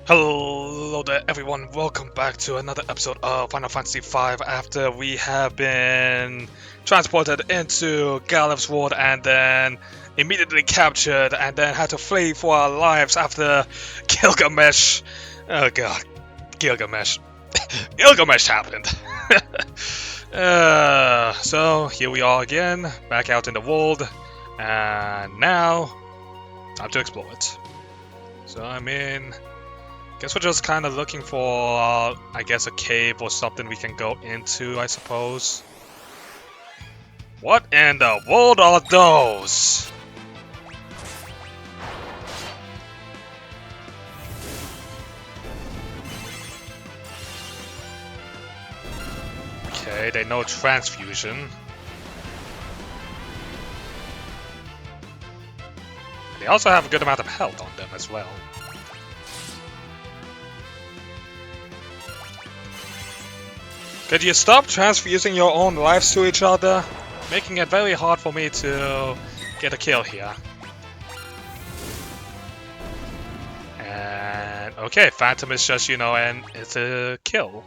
Hello there everyone, welcome back to another episode of Final Fantasy V after we have been transported into Galif's world and then immediately captured and then had to flee for our lives after Gilgamesh. Oh god, Gilgamesh. Gilgamesh happened. So here we are again, back out in the world, and now time to explore it. So guess we're just kind of looking for, I guess, a cave or something we can go into, I suppose. What in the world are those? Okay, they know transfusion. They also have a good amount of health on them as well. Could you stop transfusing your own lives to each other? Making it very hard for me to get a kill here. And okay, Phantom is just, and it's a kill.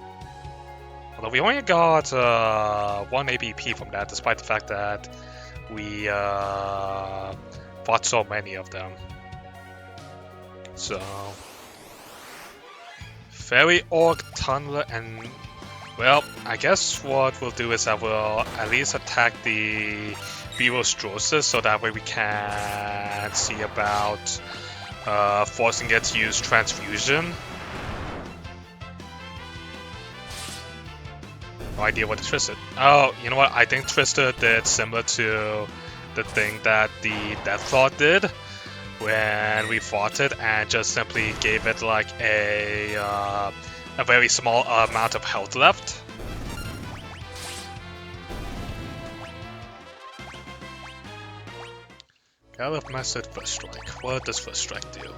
Although we only got 1 ABP from that, despite the fact that we fought so many of them. So, Fairy Orc, Tunneler, and well, I guess what we'll do is I will at least attack the Virostrosis so that way we can see about forcing it to use transfusion. No idea what it Twisted. Oh, you know what? I think Twisted did similar to the thing that the Deathlord did when we fought it and just simply gave it like a very small amount of health left. Galif mastered First Strike. What does First Strike do?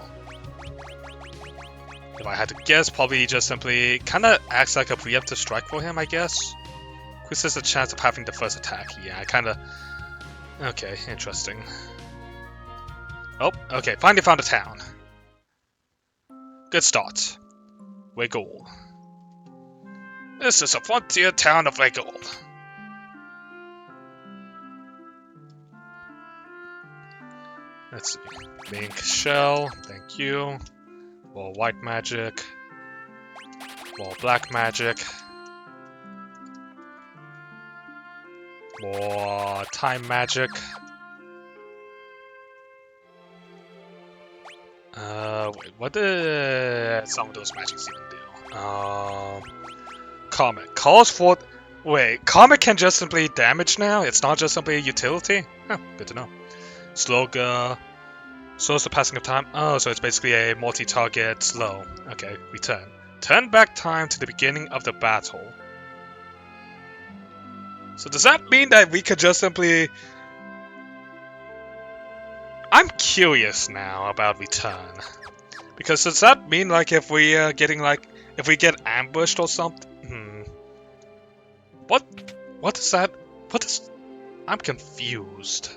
If I had to guess, probably just simply kinda acts like a preemptive strike for him, I guess. Increases the chance of having the first attack. Yeah, I kinda... Okay, interesting. Oh, okay, finally found a town. Good start. Wiggle. This is a frontier town of Wiggle. Let's see. Pink shell, thank you. More white magic. More black magic. More time magic. Wait, what did some of those magics even do? Comet. Calls for... Wait, Comet can just simply damage now? It's not just simply a utility? Huh, good to know. Sloga. Slows the passing of time. Oh, so it's basically a multi-target slow. Okay, return. Turn back time to the beginning of the battle. So does that mean that we could just simply... I'm curious now about return. Because does that mean like if we if we get ambushed or something? What is that? What is... I'm confused.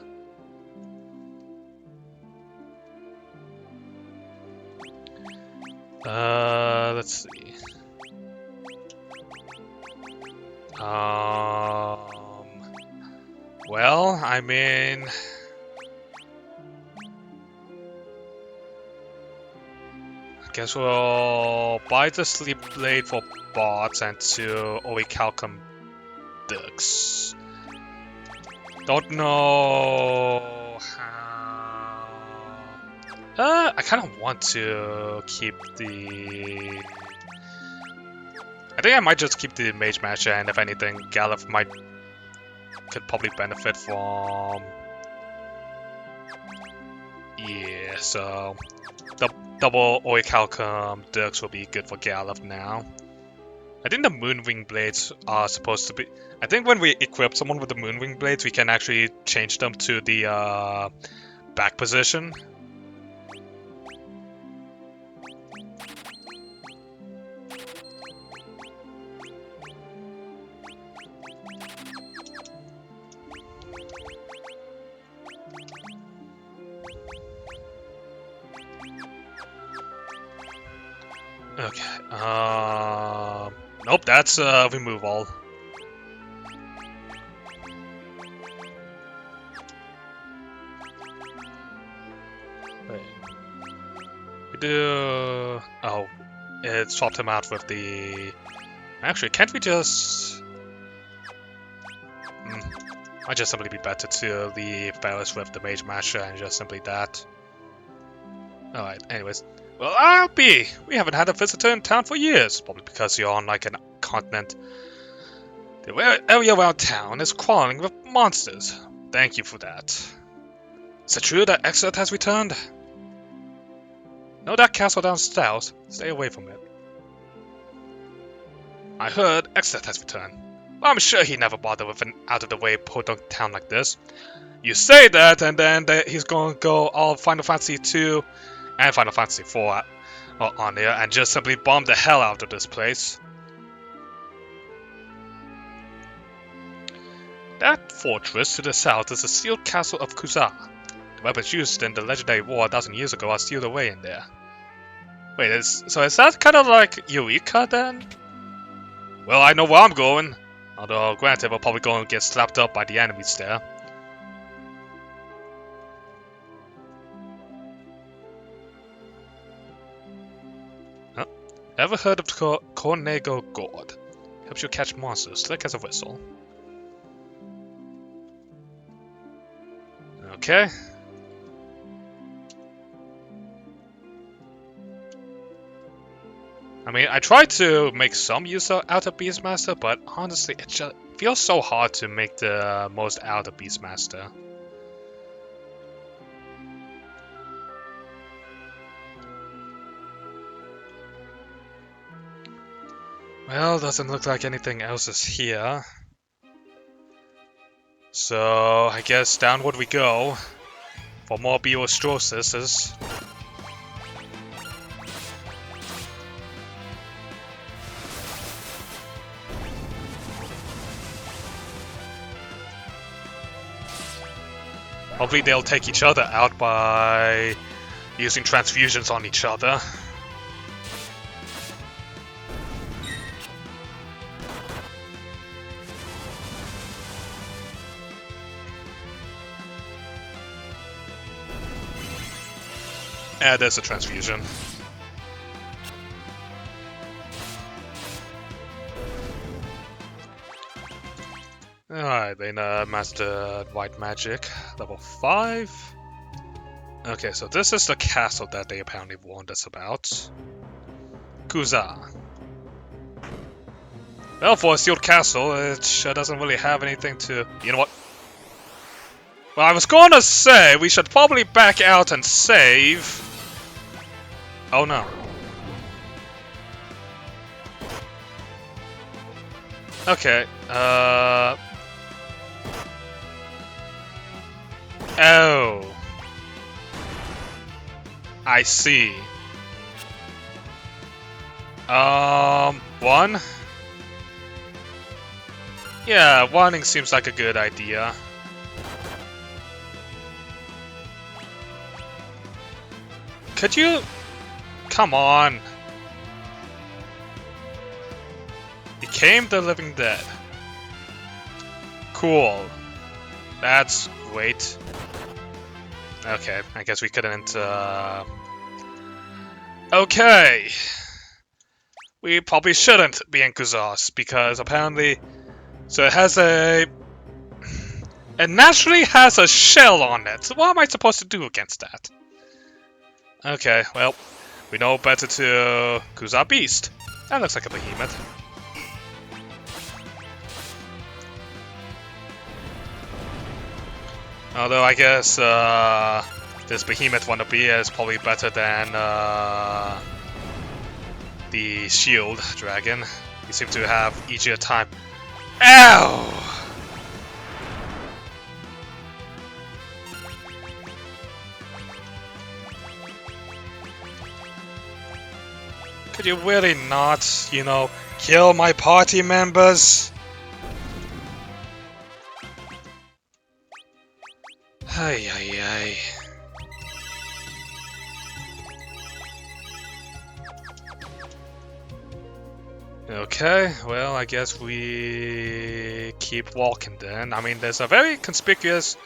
Let's see. Well, I mean... I guess we'll buy the Sleep Blade for bots and 2 Orichalcum Dux. Don't know how... I kind of want to keep the... I think I might just keep the Mage Matcher, and if anything, Galif could probably benefit from... Yeah, so... The double Orichalcum Dux will be good for Galif now. I think the Moonwing Blades are supposed to be... I think when we equip someone with the Moonwing Blades, we can actually change them to the back position. Okay. Nope, that's removal. Wait. We do. Oh, it swapped him out with the. Actually, can't we just? Might just simply be better to leave Barris with the Mage Masher and just simply that. Alright, anyways. Well, Albie! We haven't had a visitor in town for years. Probably because you're on like an continent. The area around town is crawling with monsters. Thank you for that. Is it true that Exert has returned? No, that castle downstairs. Stay away from it. I heard Exert has returned. Well, I'm sure he never bothered with an out-of-the-way podunk town like this. You say that, and then he's going to go all Final Fantasy 2 and Final Fantasy 4 on there and just simply bomb the hell out of this place. That fortress to the south is the sealed castle of Kuza. The weapons used in the legendary war 1,000 years ago are sealed away in there. Wait, so is that kind of like Eureka then? Well, I know where I'm going. Although, granted, we're probably going to get slapped up by the enemies there. Huh? Ever heard of Cornego Gourd? Helps you catch monsters, slick as a whistle. Okay. I mean, I tried to make some use out of Beastmaster, but honestly, it just feels so hard to make the most out of Beastmaster. Well, doesn't look like anything else is here. So, I guess downward we go for more Beostroses. Hopefully they'll take each other out by using transfusions on each other. There's a transfusion. Alright, they mastered White Magic, level 5. Okay, so this is the castle that they apparently warned us about. Kuza. Well, for a sealed castle, it sure doesn't really have anything to... You know what? Well, I was gonna say, we should probably back out and save... Oh no. Okay, Oh. I see. One? Yeah, warning seems like a good idea. Could you... Come on. Became the living dead. Cool. That's great. Okay, I guess we couldn't, Okay! We probably shouldn't be in Kuzas, because apparently... So it has a... It naturally has a shell on it. So what am I supposed to do against that? Okay, well, we know better to Kuza Beast. That looks like a behemoth. Although I guess this behemoth wannabe is probably better than the shield dragon. You seem to have easier time. Ow! Could you really not, you know, kill my party members? Ay, ay, ay. Okay, well, I guess we keep walking then. I mean, there's a very conspicuous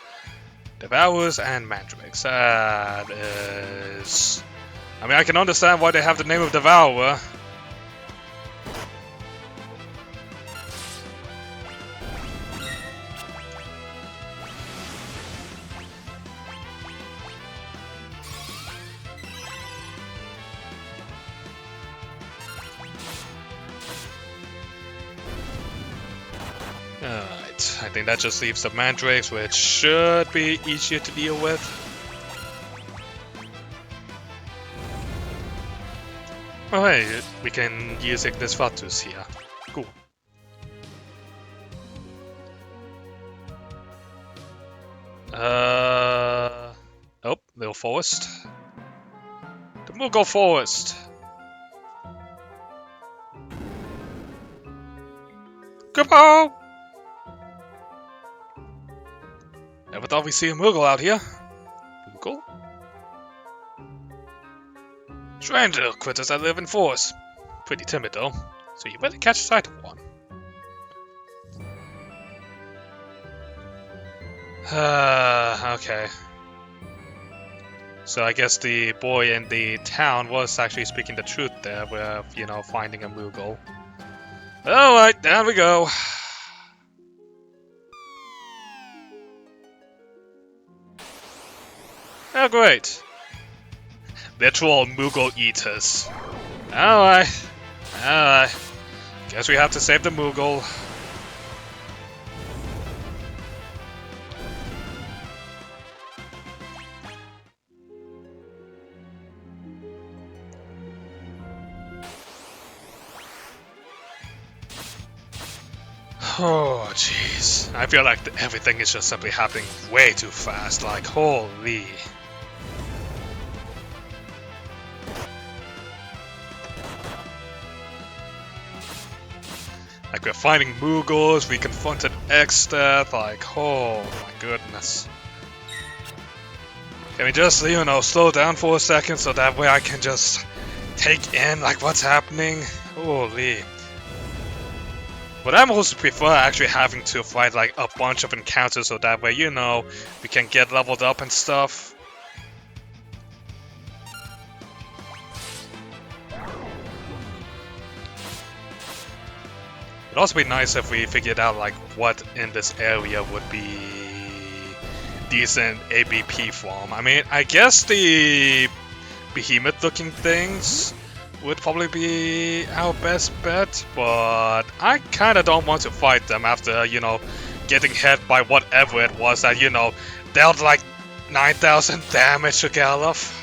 Devourers and Mandrakes. That is... I mean, I can understand why they have the name of Devourer. Alright, I think that just leaves the Mandrakes, which should be easier to deal with. Oh hey, we can use Ignis Vatus here. Cool. Oh, little forest. The Moogle Forest! Goodbye! Never thought we'd see a Moogle out here. Moogle? Strange little critters that live in forests. Pretty timid though, so you better catch sight of one. Okay. So I guess the boy in the town was actually speaking the truth there with, you know, finding a Moogle. Alright, down we go. Oh great. Literal Moogle eaters. Alright. Alright. Guess we have to save the Moogle. Oh, jeez. I feel like everything is just simply happening way too fast, like, holy. Like, we're fighting Moogles, we confronted X-Death, like, oh my goodness. Can we just, you know, slow down for a second so that way I can just take in, like, what's happening? Holy. But I'm also prefer actually having to fight like a bunch of encounters so that way, you know, we can get leveled up and stuff. It'd also be nice if we figured out like what in this area would be decent ABP form. I mean, I guess the behemoth looking things would probably be our best bet, but I kinda don't want to fight them after, you know, getting hit by whatever it was that, you know, dealt like 9,000 damage to Galuf.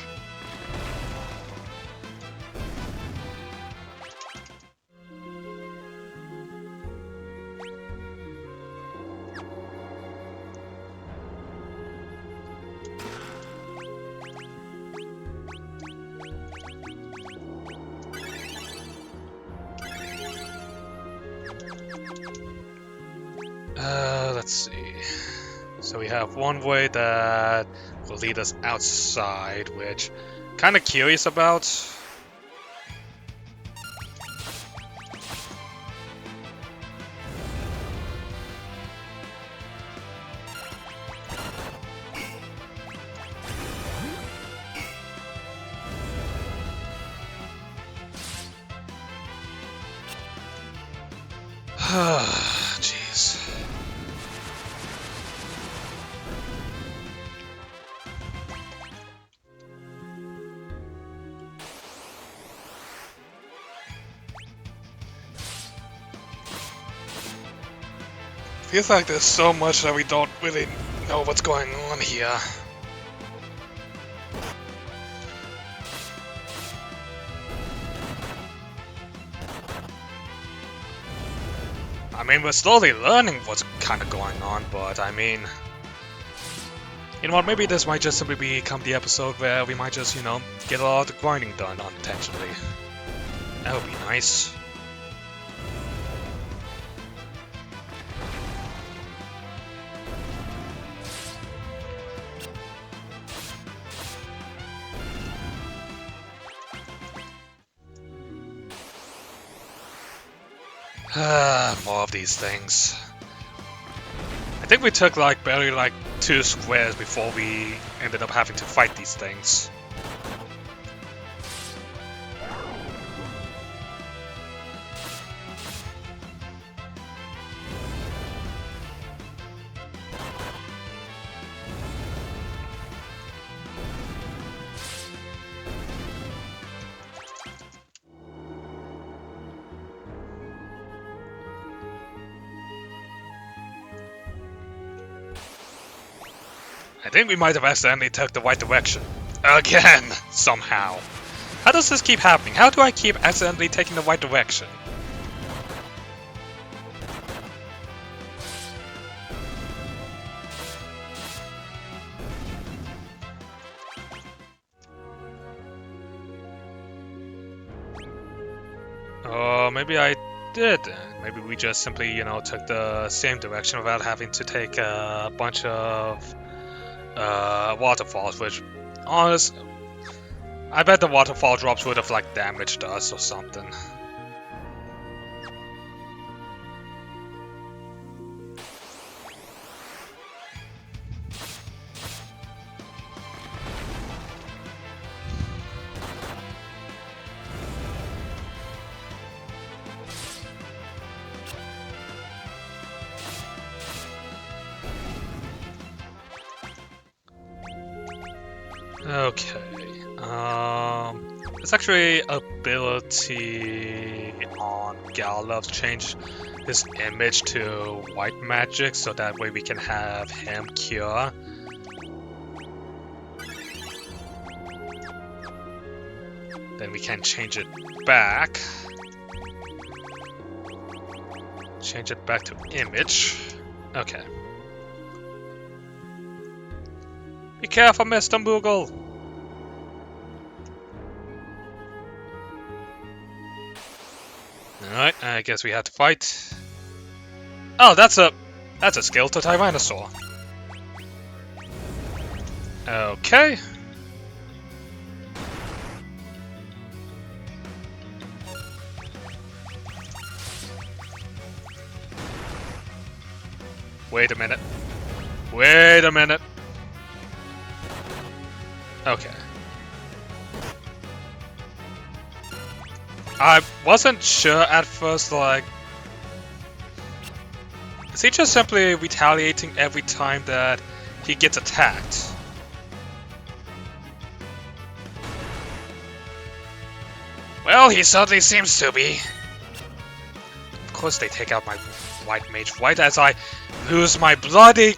Let's see. So we have one way that will lead us outside, which I'm kind of curious about. Jeez. Feels like there's so much that we don't really know what's going on here. I mean, we're slowly learning what's kind of going on, but I mean... You know what, maybe this might just simply become the episode where we might just, you know, get a lot of the grinding done unintentionally. That would be nice. More of these things. I think we took like barely like 2 squares before we ended up having to fight these things. I think we might have accidentally took the right direction. Again! Somehow. How does this keep happening? How do I keep accidentally taking the right direction? Maybe I did. Maybe we just simply, you know, took the same direction without having to take a bunch of waterfalls, which, honest, I bet the waterfall drops would have like damaged us or something. Okay. It's actually ability on Gallows change his image to white magic, so that way we can have him cure. Then we can change it back. Change it back to image. Okay. Be careful, Mr. Moogle! Alright, I guess we have to fight. Oh, that's a skill to Tyrannosaur. Okay. Wait a minute. Wait a minute. Okay. I wasn't sure at first, like... Is he just simply retaliating every time that he gets attacked? Well, he certainly seems to be. Of course they take out my white mage right as I lose my bloody...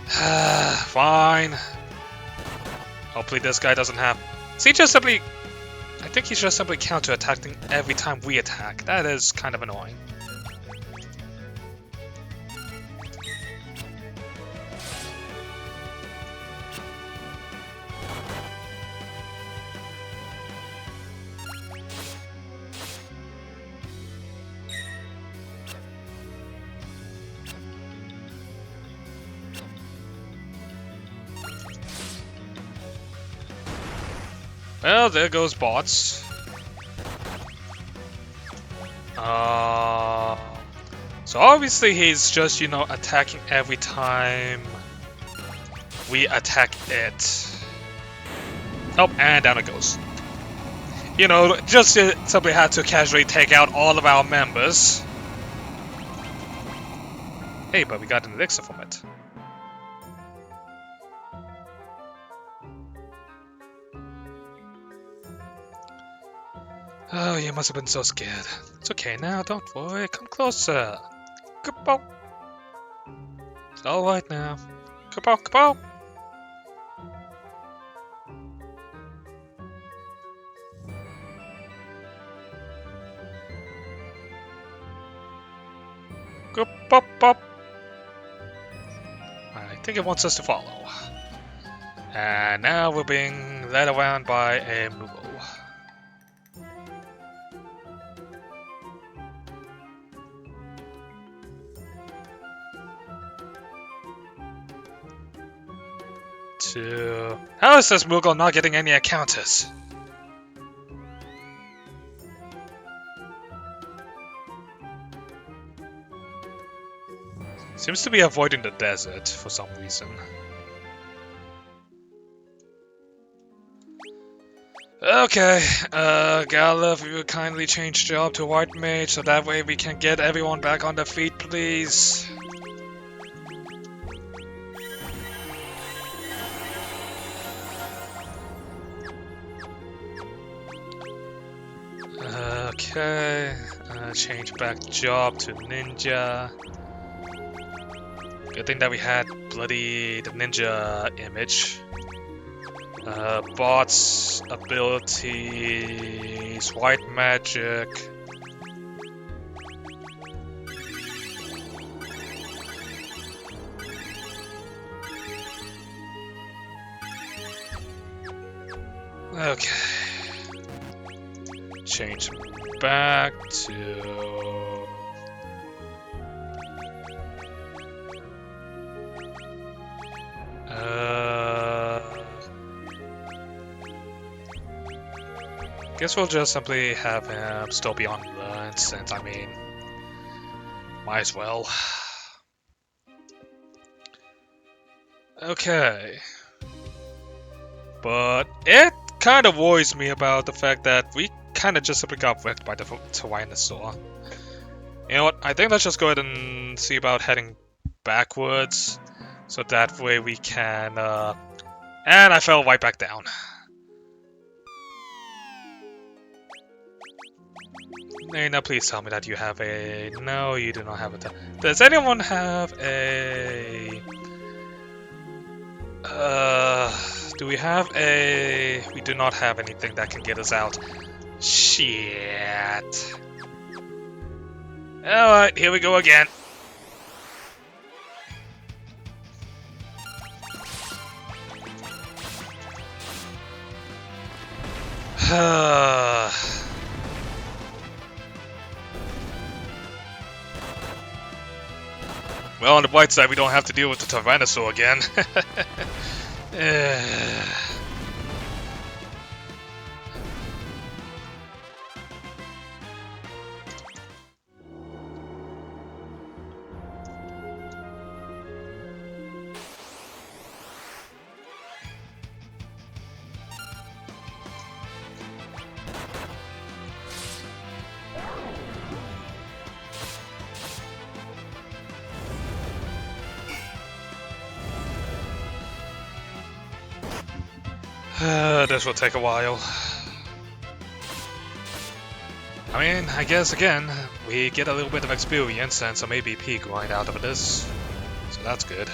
Fine. Hopefully this guy doesn't have... Is he just simply... I think he's just simply counter-attacking every time we attack. That is kind of annoying. Well, there goes bots. So obviously he's just, you know, attacking every time we attack it. Oh, and down it goes. You know, just simply had to casually take out all of our members. Hey, but we got an elixir from it. Oh, you must have been so scared. It's okay now, don't worry. Come closer. Kapow. It's alright now. Kapow, kapow. Kapow, pop. I think it wants us to follow. And now we're being led around by a Moogle. How is this Moogle not getting any encounters? Seems to be avoiding the desert for some reason. Okay, Gala, if you would kindly change job to White Mage so that way we can get everyone back on their feet, please. Okay, change back job to Ninja. Good thing that we had bloody the Ninja image. Bots, abilities, white magic. Okay. Change back to... Guess we'll just simply have him still be on run, since, I mean, might as well. Okay. But it kind of worries me about the fact that we kind of just simply got wrecked by the Tyrannosaur. You know what, I think let's just go ahead and see about heading backwards, so that way we can, and I fell right back down. Hey, now please tell me that you have a... No, you do not have a... Does anyone have a... Do we have a... We do not have anything that can get us out. Shit. Alright, here we go again. Well, on the bright side, we don't have to deal with the Tyrannosaur again. This will take a while. I mean, I guess again, we get a little bit of experience and some ABP grind out of this, so that's good.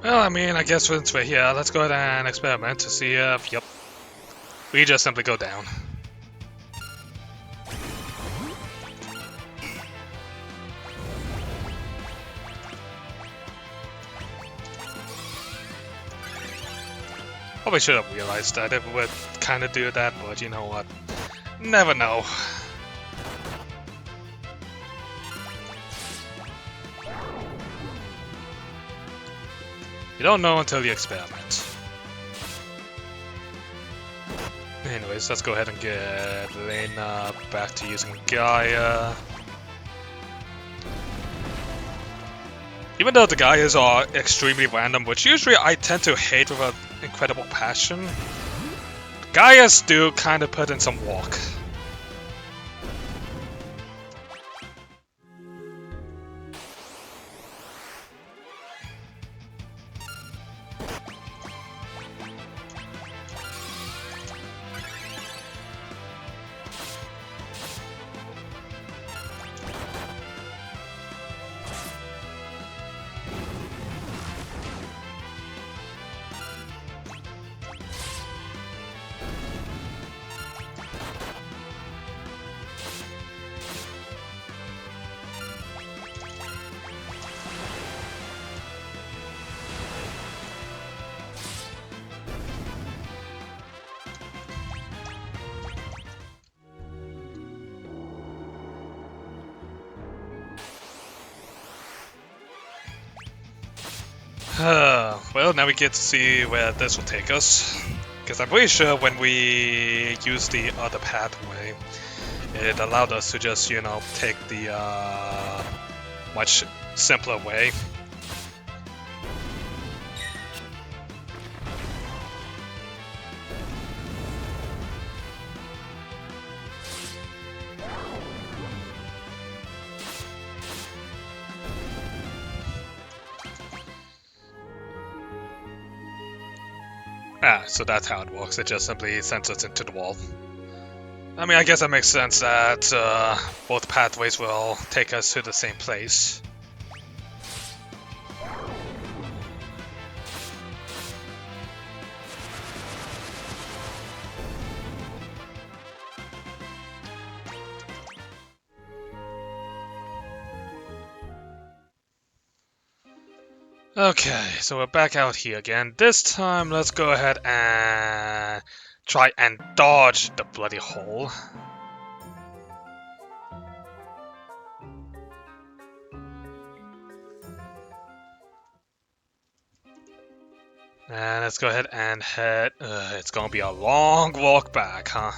Well, I mean, I guess since we're here, let's go ahead and experiment to see if, yep, we just simply go down. Probably should have realized that it would kind of do that, but you know what? Never know. You don't know until you experiment. Anyways, let's go ahead and get Lena back to using Gaia. Even though the Gaias are extremely random, which usually I tend to hate with an incredible passion, Gaias do kind of put in some work. Well, now we get to see where this will take us. Because I'm pretty sure when we use the other pathway, it allowed us to just, you know, take the much simpler way. So that's how it works. It just simply sends us into the wall. I mean, I guess that makes sense that both pathways will take us to the same place. Okay, so we're back out here again. This time, let's go ahead and try and dodge the bloody hole. And let's go ahead and head... it's gonna be a long walk back, huh?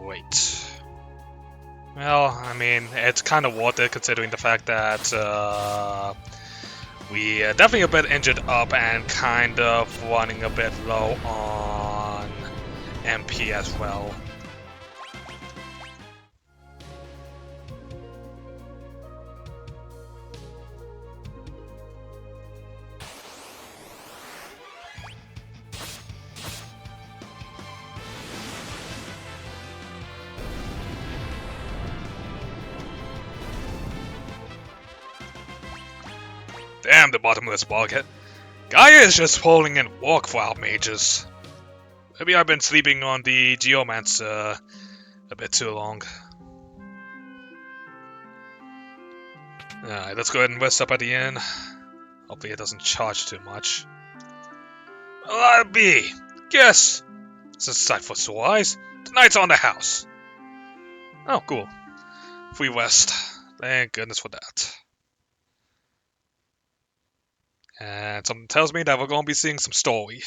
Wait. Well, I mean, it's kind of worth it considering the fact that we are definitely a bit injured up and kind of running a bit low on MP as well. Damn the bottomless bulkhead. Gaia is just holding in work for our mages. Maybe I've been sleeping on the Geomancer a bit too long. Alright, let's go ahead and rest up at the inn. Hopefully it doesn't charge too much. Well, I'll be. Guess. It's a sight for sore eyes. Tonight's on the house. Oh, cool. Free rest. Thank goodness for that. And something tells me that we're going to be seeing some story.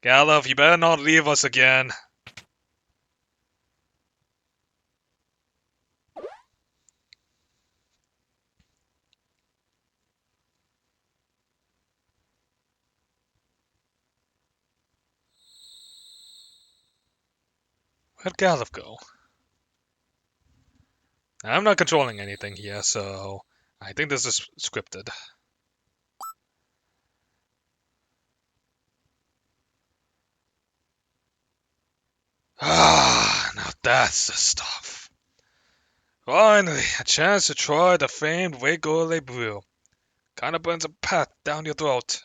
Galuf, you better not leave us again. Where'd Galuf go? I'm not controlling anything here, so I think this is scripted. Ah, now that's the stuff. Finally, a chance to try the famed Wegole brew. Kinda burns a path down your throat.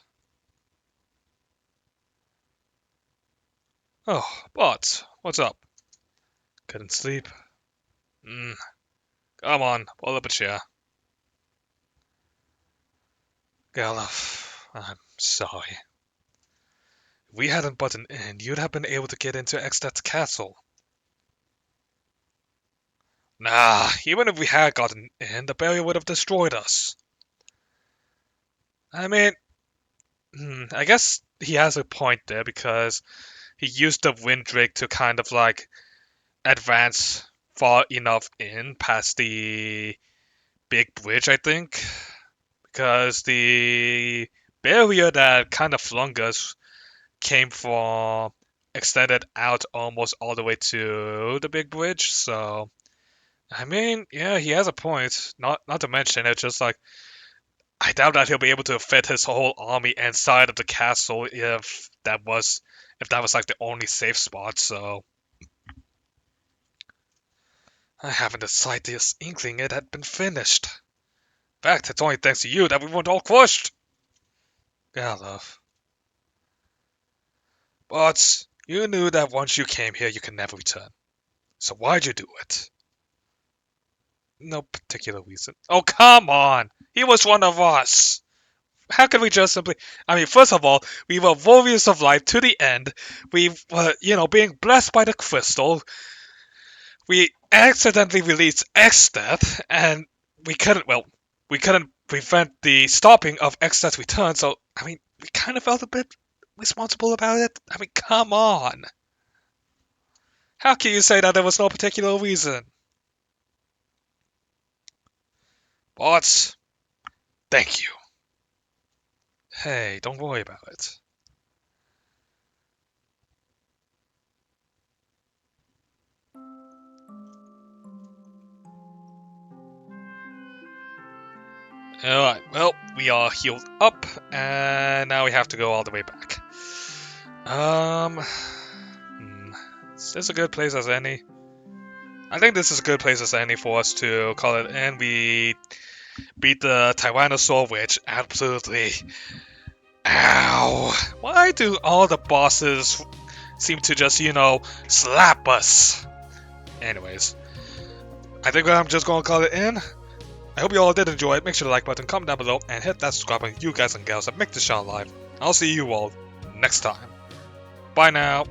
Oh, but what's up? Couldn't sleep? Come on, pull up a chair. Galuf, I'm sorry. If we hadn't buttoned in, you'd have been able to get into Ekstat's castle. Nah, even if we had gotten in, the barrier would have destroyed us. I mean, I guess he has a point there because he used the wind drake to kind of like advance far enough in past the big bridge, I think. Because the barrier that kind of flung us came from extended out almost all the way to the big bridge, so I mean, yeah, he has a point. Not to mention it's just like I doubt that he'll be able to fit his whole army inside of the castle if that was like the only safe spot, so I haven't the slightest inkling it had been finished. In fact, it's only thanks to you that we weren't all crushed. Yeah, love. But you knew that once you came here, you could never return. So why'd you do it? No particular reason. Oh, come on! He was one of us! How could we just simply... I mean, first of all, we were warriors of light to the end. We were, you know, being blessed by the crystal. We accidentally released X-Death, and we couldn't prevent the stopping of X-Death's return, so, I mean, we kind of felt a bit responsible about it. I mean, come on. How can you say that there was no particular reason? But, thank you. Hey, don't worry about it. Alright, well, we are healed up, and now we have to go all the way back. Is this a good place as any? I think this is a good place as any for us to call it in. We beat the Tyrannosaur, which absolutely... Ow! Why do all the bosses seem to just, slap us? Anyways, I think I'm just gonna call it in. I hope you all did enjoy it. Make sure to like button, comment down below, and hit that subscribe button, you guys and gals that make this channel live. I'll see you all next time. Bye now.